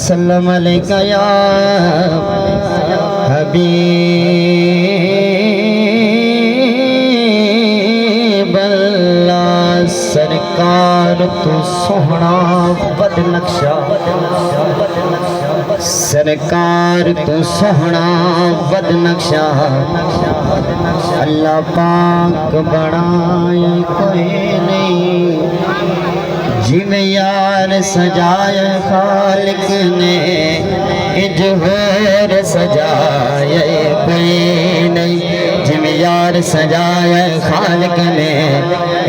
सल्लम अलैका या हबीब अल्लाह। सरकार तू सोहना बद नक्शा, सरकार तू सोहना बद नक्शा। अल्लाह पाक बनाए कोई नहीं, जिमें यार सजाए खालिक ने, इजहार सजाए कोई नहीं। जिमें यार सजाए खालिक ने,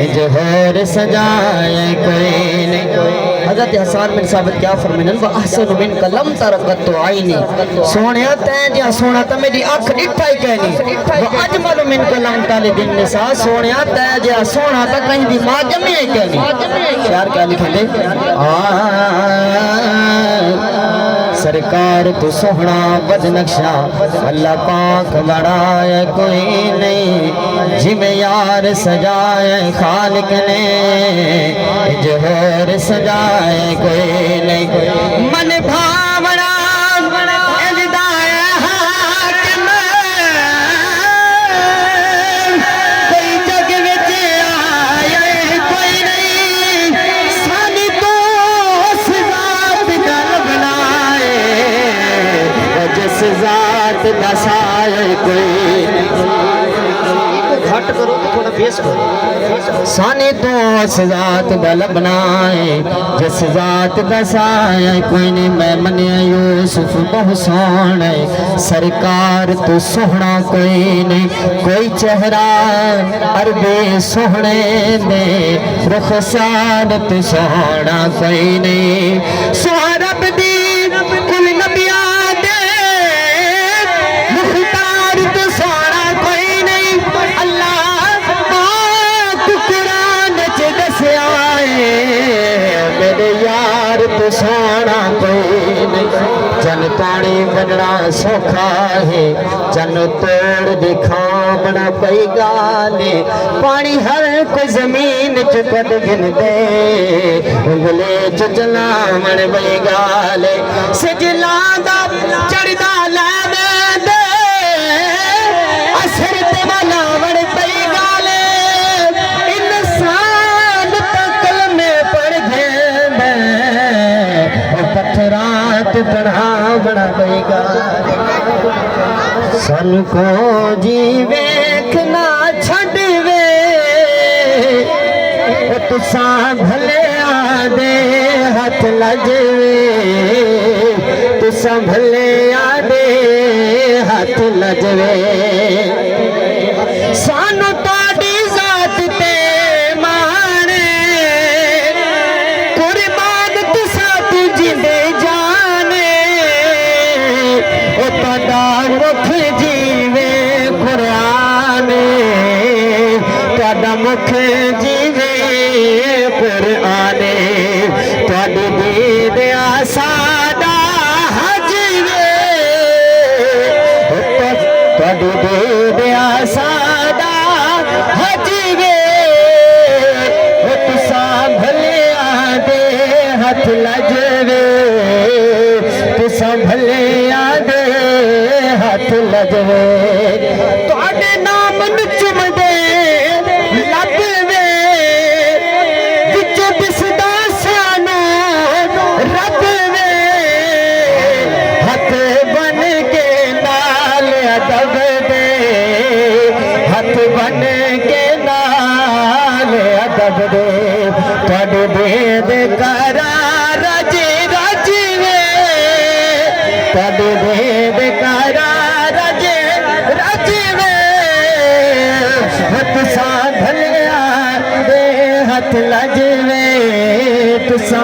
इजहार सजाए कोई नहीं। हज़रत हसन बिन साबित क्या फरमानन, व अहसन मिन कलम तरकत तो आईनी। सोहणिया तैं जिहा सोहना तो मेरी अख डिठा ही कहनी। व अजमल मिन कलम ताले दिन निसा, सोहणिया तैं जिहा सोहना तो कहीं दी मां जमी ही कहनी। शायर क्या लिखेंदे, सरकार तू सोहना बद नक्शा। अल्लाह पाक बनाए कोई नहीं, जिमें यार सजाए खालिक ने, इजहार सजाए कोई नहीं। मन भावना घट करो तो थोड़ा बेस करो। साने तो जात बल बनाए, जिस जात दसाए कोई नहीं। मैं मनिया यूसुफ बहु सोहना, सरकार तो सोहना कोई नहीं। कोई चेहरा अरबे सोहने दे, रुखसार तो सोहना कोई नहीं। सोहरब दी कुल नबिया दे, मुख्तार तो सोहना कोई नहीं। अल्लाह पाक कुरान च दस्या है, मेरे यार तो सोहना कोई नहीं। जन पानी बनना सौखा है, जन तोड़ दिखा बड़ा पई गाले। पानी हर कोई जमीन च कद गिन दे, उंगले च चला मन पई गाले। सिजला दा चढ़दा लै दे, असर ते वाला बड़ पई गाले। इंसान तकल में पड़ गए, पत्थरात पढ़ा बड़ा पई गाले। सन को जी वेखना छड़वे, तुसा भले आदे हाथ लजवे, तुसा भले आदे हाथ लजवे। सानू ताड़ी जात ते माने, कुर्बान तुसा तू जिंदे जाने। ओ ताड़ा मुख जीवे कुरान, ताड़ा मुख जीवे कुरान। ताड़ी दीद आसादा हजवे, ताड़ी दीद आसादा हजवे। तुसा भले आदे हाथ लजवे, तुसा भले आदे हाथ लजवे। तुहाडे नाम नूं चुमदे लभवे, विचों दिसदा सानू रबवे। हथ बन के नाल अदब दे, हथ बन के नाल अदब दे। तुहाडे बेद करार रजे रजवे, तुहाडे बेद करार रजे रजवे। तुसा भले आदे हाथ लजवे, तुसा